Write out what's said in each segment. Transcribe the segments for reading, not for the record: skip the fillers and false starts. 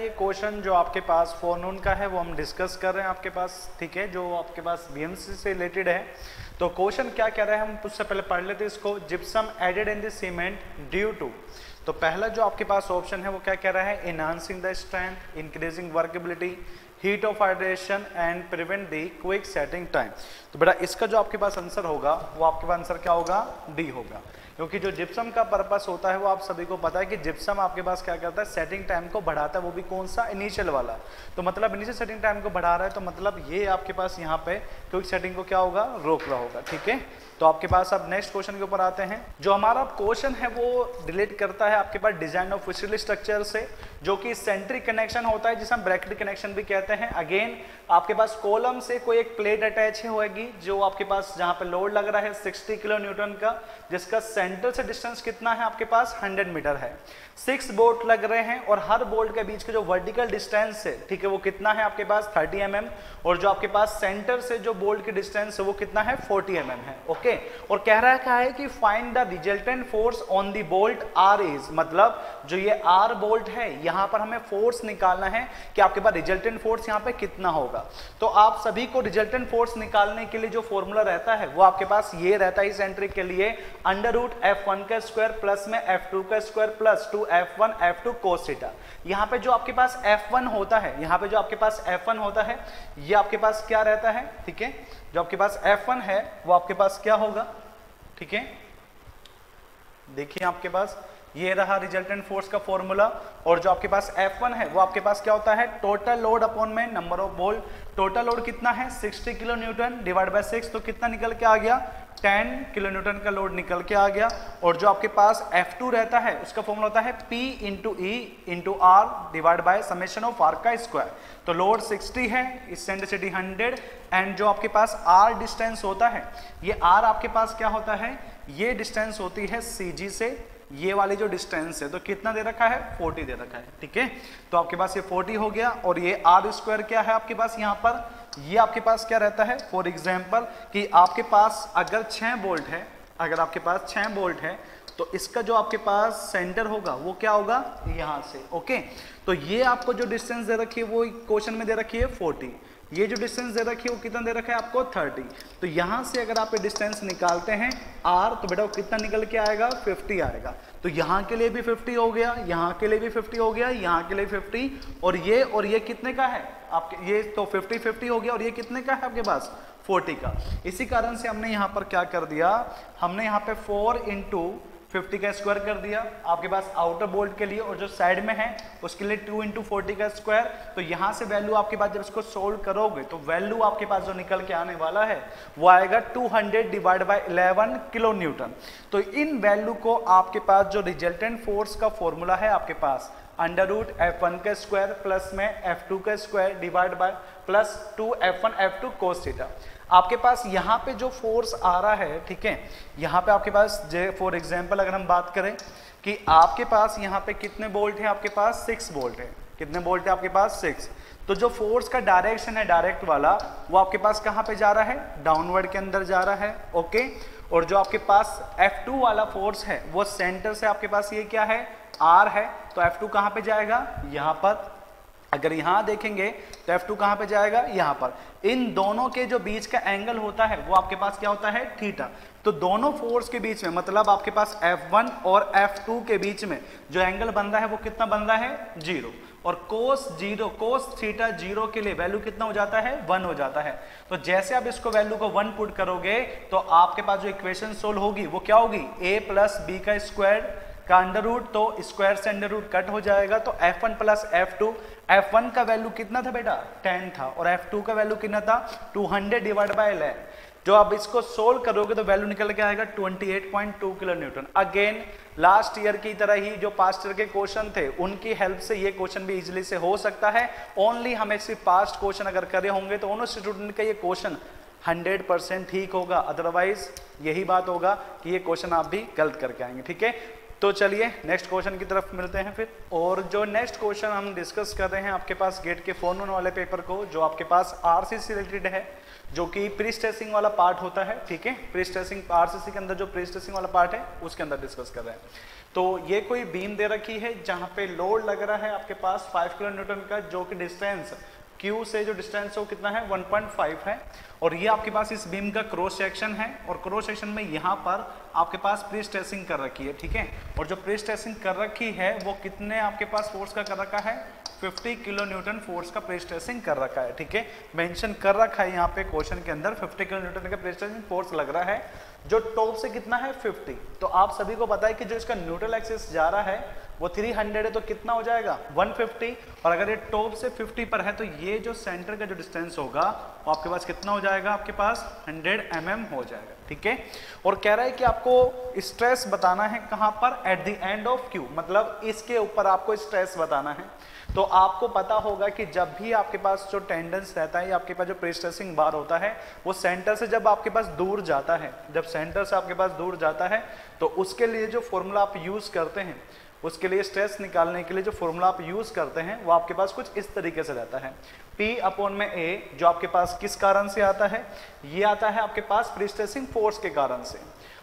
ये क्वेश्चन जो आपके पास फोरनून का है वो हम डिस्कस कर रहे हैं आपके पास, ठीक है, जो आपके पास बीएमसी से रिलेटेड है। तो क्वेश्चन क्या कह रहा है हम उससे पहले पढ़ लेते हैं इसको। Gypsum added in the cement due to, तो पहला जो आपके पास ऑप्शन है वो क्या कह रहा है, enhancing the strength, increasing workability, heat of hydration and prevent the quick setting time. तो बेटा इसका जो आपके पास आंसर होगा वो आपके पास आंसर क्या होगा, डी होगा, क्योंकि जो जिप्सम का पर्पस होता है वो आप सभी को पता है कि जिप्सम आपके पास क्या करता है, सेटिंग टाइम को बढ़ाता है, वो भी कौन सा, इनिशियल वाला। तो मतलब इनिशियल सेटिंग टाइम को बढ़ा रहा है, तो मतलब ये आपके पास यहाँ पे क्विक सेटिंग को क्या होगा, रोक रहा होगा, ठीक है। तो आपके पास अब नेक्स्ट क्वेश्चन के ऊपर आते हैं। जो हमारा क्वेश्चन है वो रिलेट करता है आपके पास डिजाइन ऑफ फिशरली स्ट्रक्चर से, जो कि सेंट्रिक कनेक्शन होता है जिसे हम ब्रैकेट कनेक्शन भी कहते हैं। अगेन आपके पास कॉलम से कोई एक प्लेट अटैच होगी जो आपके पास जहां पे लोड लग रहा है 60 किलो न्यूटन का, जिसका सेंटर से डिस्टेंस कितना है आपके पास 100 मीटर है। 6 बोल्ट लग रहे हैं और हर बोल्ट के बीच के जो वर्टिकल डिस्टेंस है, ठीक है, वो कितना है आपके पास 30 mm, और जो आपके पास सेंटर से जो बोल्ट की डिस्टेंस है वो कितना है 40 mm है, ओके। और कह रहा है क्या है कि find the resultant force on the bolt R is, मतलब जो ये आर बोल्ट है यहां पर हमें फोर्स निकालना है कि आपके पास रिजल्टेंट फोर्स यहां पे कितना होगा। तो आप सभी को रिजल्टेंट फोर्स निकालने के लिए जो फॉर्मूला रहता है वो आपके पास ये रहता है इसेंट्रिक के लिए, अंडर रूट F1 का स्क्वायर प्लस में F2 का square plus 2F1 F2 cos theta. यहाँ पे जो आपके पास F1 होता है, यहाँ पे जो आपके पास F1 होता है ये आपके पास क्या रहता है, ठीक है, जो आपके पास F1 है वो आपके पास क्या होगा, ठीक है। देखिए आपके पास ये रहा रिजल्टेंट फोर्स का फॉर्मूला, और जो आपके पास F1 है वो आपके पास क्या होता है, टोटल लोड अपॉन में number of bolt. Total load कितना है 60 किलो न्यूटन डिवाइड बाय 6, तो कितना निकल के आ गया 10 किलो न्यूटन का लोड निकल के आ गया। और जो आपके पास F2 रहता है उसका फॉर्मूला होता है P into E into R divide by summation of R का स्क्वायर। तो लोड 60 है, इसेंट्रिसिटी 100, एंड जो आपके पास आर डिस्टेंस होता है, ये आर आपके पास क्या होता है, ये डिस्टेंस होती है CG से, ये वाली जो डिस्टेंस है, तो कितना दे रखा है 40 दे रखा है, ठीक है। तो आपके पास ये 40 हो गया, और ये आर स्क्वायर क्या है आपके पास यहाँ पर, ये आपके पास क्या रहता है, फॉर एग्जांपल कि आपके पास अगर 6 बोल्ट है, अगर आपके पास 6 बोल्ट है तो इसका जो आपके पास सेंटर होगा वो क्या होगा यहाँ से, ओके। तो ये आपको जो डिस्टेंस दे रखी है वो क्वेश्चन में दे रखी है 40, ये जो डिस्टेंस दे रखी है वो कितना दे रखा है आपको 30। तो यहां से अगर आप ये डिस्टेंस निकालते हैं r, तो बेटा वो कितना निकल के आएगा 50 आएगा। तो यहां के लिए भी 50 हो गया, यहां के लिए भी 50 हो गया, यहां के लिए 50, और ये कितने का है आपके, ये तो 50 हो गया, और ये कितने का है आपके पास 40 का। इसी कारण से हमने यहाँ पर क्या कर दिया, हमने यहाँ पे 4 इंटू 50 का स्क्वायर कर दिया आपके पास आउटर बोल्ट के लिए, और जो साइड में है उसके लिए 2 इंटू 40 का स्क्वायर। तो यहाँ से वैल्यू आपके पास जब इसको सोल्व करोगे तो वैल्यू आपके पास जो निकल के आने वाला है वो आएगा 200 डिवाइड बाय 11 किलो न्यूटन। तो इन वैल्यू को आपके पास जो रिजल्टेंट फोर्स का फॉर्मूला है आपके पास अंडर रूट F1 का स्क्वायर प्लस में F2 का square divide by plus 2F1 F2 cos theta. आपके पास यहाँ पे जो फोर्स आ रहा है, ठीक है, यहाँ पे आपके पास फॉर एग्जांपल अगर हम बात करें कि आपके पास यहाँ पे कितने बोल्ट है, आपके पास 6 बोल्ट है, कितने बोल्ट है आपके पास 6। तो जो फोर्स का डायरेक्शन है डायरेक्ट वाला वो आपके पास कहाँ पे जा रहा है, डाउनवर्ड के अंदर जा रहा है, ओके। और जो आपके पास F2 वाला फोर्स है वो सेंटर से आपके पास ये क्या है R है, तो F2 कहाँ पे जाएगा यहाँ पर। अगर यहाँ देखेंगे तो F2 कहाँ पे जाएगा यहाँ पर। इन दोनों के जो बीच का एंगल होता है वो आपके पास क्या होता है थीटा। तो दोनों फोर्स के बीच में मतलब आपके पास F1 और F2 के बीच में जो एंगल बन रहा है वो कितना बन रहा है 0, और कोस थीटा 0 के लिए वैल्यू कितना हो जाता है 1 हो जाता है। तो जैसे आप इसको वैल्यू को 1 पुट करोगे तो आपके पास जो इक्वेशन सोल्व होगी वो क्या होगी, a प्लस बी का स्क्वायर का अंडर रूट, तो स्क्वायर से अंडर रूट कट हो जाएगा, तो F1 प्लस F2, F1 का वैल्यू कितना था बेटा 10 था, और F2 का वैल्यू कितना था 200 डिवाइड बाय 11। जो आप इसको सोल्व करोगे तो वैल्यू निकल के आएगा 28.2 kilo Newton. Again last year की तरह ही जो पास्ट ईयर के क्वेश्चन थे उनकी हेल्प से ये क्वेश्चन भी इजीली से हो सकता है। ओनली हमें सिर्फ पास्ट क्वेश्चन अगर करे होंगे तो उन स्टूडेंट का ये क्वेश्चन 100% ठीक होगा, अदरवाइज यही बात होगा कि ये क्वेश्चन आप भी गलत करके आएंगे, ठीक है। तो चलिए नेक्स्ट क्वेश्चन की तरफ मिलते हैं फिर। और जो नेक्स्ट क्वेश्चन हम डिस्कस कर रहे हैं आपके पास गेट के फोरनून वाले पेपर को, जो आपके पास आरसीसी रिलेटेड है, जो कि प्री स्ट्रेसिंग वाला पार्ट होता है, ठीक है। प्री स्ट्रेसिंग आरसीसी के अंदर जो प्री स्ट्रेसिंग वाला पार्ट है उसके अंदर डिस्कस कर रहे हैं। तो ये कोई बीम दे रखी है जहां पे लोड लग रहा है आपके पास 5 किलो न्यूटन का, जो कि डिस्टेंस Q से जो डिस्टेंस है वो कितना है 1.5 है। और ये आपके पास इस बीम का क्रॉस सेक्शन है, और क्रॉस सेक्शन में यहाँ पर आपके पास प्री स्ट्रेसिंग कर रखी है, ठीक है। और जो प्री स्ट्रेसिंग कर रखी है वो कितने आपके पास फोर्स का कर रखा है, 50 किलो न्यूटन फोर्स का प्री स्ट्रेसिंग कर रखा है, ठीक है। मेंशन कर रखा है यहाँ पे क्वेश्चन के अंदर 50 किलो न्यूटन का प्री स्ट्रेसिंग फोर्स लग रहा है, जो टॉप से कितना है 50। तो आप सभी को पता है कि जो इसका न्यूट्रल एक्सिस जा रहा है वो 300 है, तो कितना हो जाएगा 150। और अगर ये टॉप से 50 पर है तो ये जो सेंटर का जो डिस्टेंस होगा वो आपके पास कितना हो जाएगा, आपके पास 100 mm हो जाएगा, ठीक है। और कह रहा है कि आपको स्ट्रेस बताना है कहाँ पर, at the end of Q, मतलब इसके ऊपर आपको स्ट्रेस बताना है। तो आपको पता होगा कि जब भी आपके पास जो टेंडेंस रहता है, आपके पास जो प्री स्ट्रेसिंग बार होता है वो सेंटर से जब आपके पास दूर जाता है, जब सेंटर से आपके पास दूर जाता है तो उसके लिए जो फॉर्मूला आप यूज करते हैं, उसके लिए स्ट्रेस निकालने के लिए जो फॉर्मूला आप यूज करते हैं वो आपके पास कुछ इस तरीके से रहता है। P/A जो आपके पास किस कारण से आता है, ये आता है आपके पास प्री स्ट्रेसिंग फोर्स के कारण से।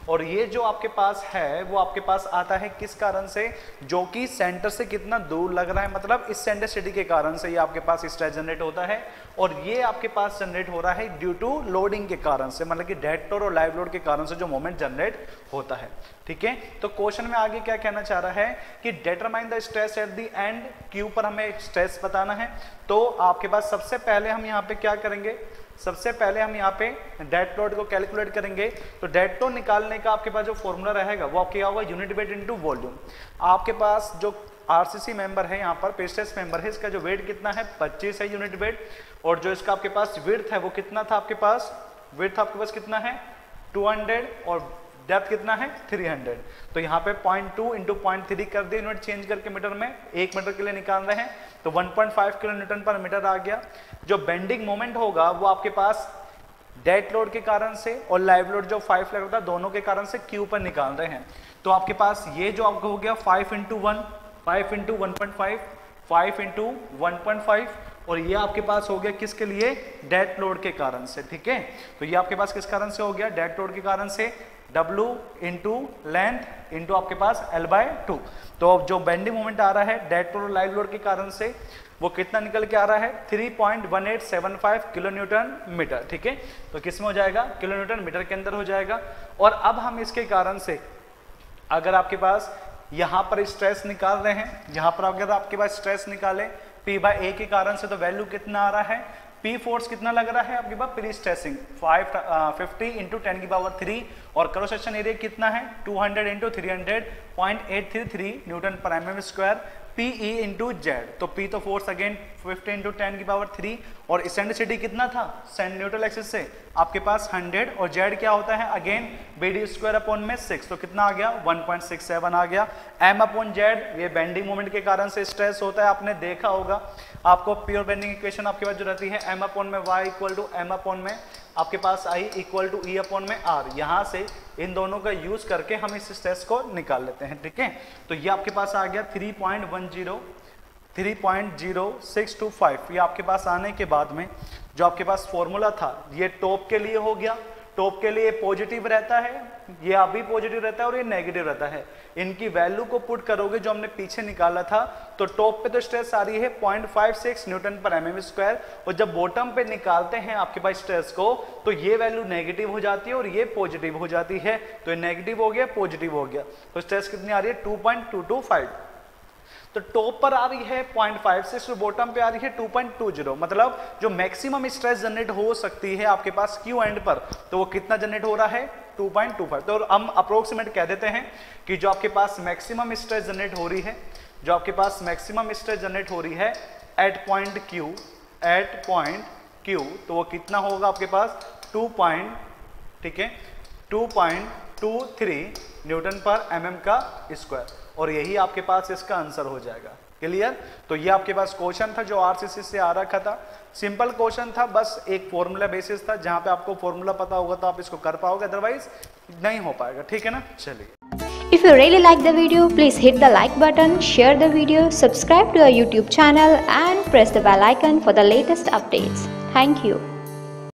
और ये जो आपके पास है वो आपके पास आता है किस कारण से, जो कि सेंटर से कितना दूर लग रहा है, मतलब इस सेंट्रिसिटी के कारण से ये आपके पास स्ट्रेस जनरेट होता है। और ये आपके पास जनरेट हो रहा है ड्यू टू लोडिंग के कारण से, मतलब कि डेड लोड और लाइव लोड के कारण से जो मोमेंट जनरेट होता है, ठीक है। तो क्वेश्चन में आगे क्या कहना चाह रहा है कि determine the stress at the end Q पर हमें स्ट्रेस बताना है। तो आपके पास सबसे पहले हम यहाँ पे क्या करेंगे, सबसे पहले हम यहाँ पे डेड लोड को कैलकुलेट करेंगे। तो डेड लोड निकालने का आपके पास जो फॉर्मूला रहेगा वो आपके क्या होगा, यूनिट वेट इनटू वॉल्यूम। आपके पास जो आरसीसी मेंबर है, यहाँ पर पेस्टेस मेंबर है, इसका जो वेट कितना है 25 है यूनिट वेट। और जो इसका आपके पास विड्थ है वो कितना था, आपके पास विड्थ आपके पास कितना है 200 और डेप्थ कितना है 300। तो यहाँ पे 0.2 इंटू 0.3 कर दिए, यूनिट चेंज करके मीटर में, 1 मीटर के लिए निकाल रहे हैं तो 1.5 किलो न्यूटन पर मीटर आ गया। जो बेंडिंग मोमेंट होगा वो आपके पास डेड लोड के कारण से और लाइव लोड जो 5 लग रहा था दोनों के कारण से Q पर निकाल रहे हैं। तो आपके पास ये जो आपको हो गया 5 इंटू 1, 5 इंटू 1.5, 5 इंटू 1.5, और ये आपके पास हो गया किसके लिए, डेड लोड के कारण से, ठीक है। तो ये आपके पास किस कारण से हो गया, डेड लोड के कारण से। W इंटू लेंथ इंटू आपके पास L/2। तो जो बेंडिंग मोमेंट आ रहा है डेड लोड और लाइव लोड के कारण से वो कितना निकल के आ रहा है 3.1875 किलो न्यूटन मीटर, ठीक है। तो किस में हो जाएगा, किलो न्यूटन मीटर के अंदर हो जाएगा। और अब हम इसके कारण से अगर आपके पास यहाँ पर स्ट्रेस निकाल रहे हैं, यहाँ पर अगर आपके पास स्ट्रेस निकाले P/A के कारण से, तो वैल्यू कितना आ रहा है, P फोर्स कितना लग रहा है आपके पास प्री स्ट्रेसिंग 50 इंटू 10⁻³ और क्रॉस सेक्शन एरिया कितना है 200 इंटू 300 0.833 न्यूटन पर mm square. PE into Z, तो P तो फोर्स अगेन 50 इंटू 10⁻³ और इसेंट्रिसिटी कितना था न्यूट्रल एक्सिस से आपके पास 100 और जेड क्या होता है अगेन BD²/6, तो कितना आ गया 1.67 आ गया। M/Z ये बेंडिंग मोमेंट के कारण से स्ट्रेस होता है, आपने देखा होगा। आपको प्योर बेंडिंग इक्वेशन आपके पास जो रहती है M/Y = M/ आपके पास I = E/R, यहाँ से इन दोनों का यूज करके हम इस स्ट्रेस को निकाल लेते हैं, ठीक है। तो ये आपके पास आ गया 3.0625। ये आपके पास आने के बाद में जो आपके पास फॉर्मूला था ये टॉप के लिए हो गया, टॉप के लिए पॉजिटिव रहता है, ये अभी पॉजिटिव रहता है और ये नेगेटिव रहता है। इनकी वैल्यू को पुट करोगे जो हमने पीछे निकाला था, तो टॉप पे तो स्ट्रेस आ रही है 0.56 न्यूटन पर mm स्क्वायर, और जब बॉटम पे निकालते हैं आपके पास स्ट्रेस को तो ये वैल्यू नेगेटिव हो जाती है और ये पॉजिटिव हो जाती है। तो ये नेगेटिव हो गया, पॉजिटिव हो गया, तो स्ट्रेस कितनी आ रही है 2.225। तो टॉप पर आ रही है 0.56 और बॉटम पे आ रही है 2.20, मतलब जो मैक्सिमम स्ट्रेस जनरेट हो सकती है आपके पास Q एंड पर, तो वो कितना जनरेट हो रहा है 2.25। तो हम अप्रोक्सीमेट कह देते हैं कि जो आपके पास मैक्सिमम स्ट्रेस जनरेट हो रही है, जो आपके पास मैक्सिमम स्ट्रेस जनरेट हो रही है एट पॉइंट Q, तो वो कितना होगा आपके पास 2.23 न्यूटन पर mm का स्क्वायर, और यही आपके पास इसका आंसर हो जाएगा। क्लियर। तो ये आपके पास क्वेश्चन था जो आरसीसी से आ रखा था, सिंपल क्वेश्चन था, बस एक फॉर्मूला बेसिस था, जहां पे आपको फॉर्मूला पता होगा तो आप इसको कर पाओगे, अदरवाइज नहीं हो पाएगा, ठीक है ना। चलिए, इस you really like the video, please hit the like button, share the video, subscribe to our YouTube channel and press the bell icon for the latest updates. Thank you.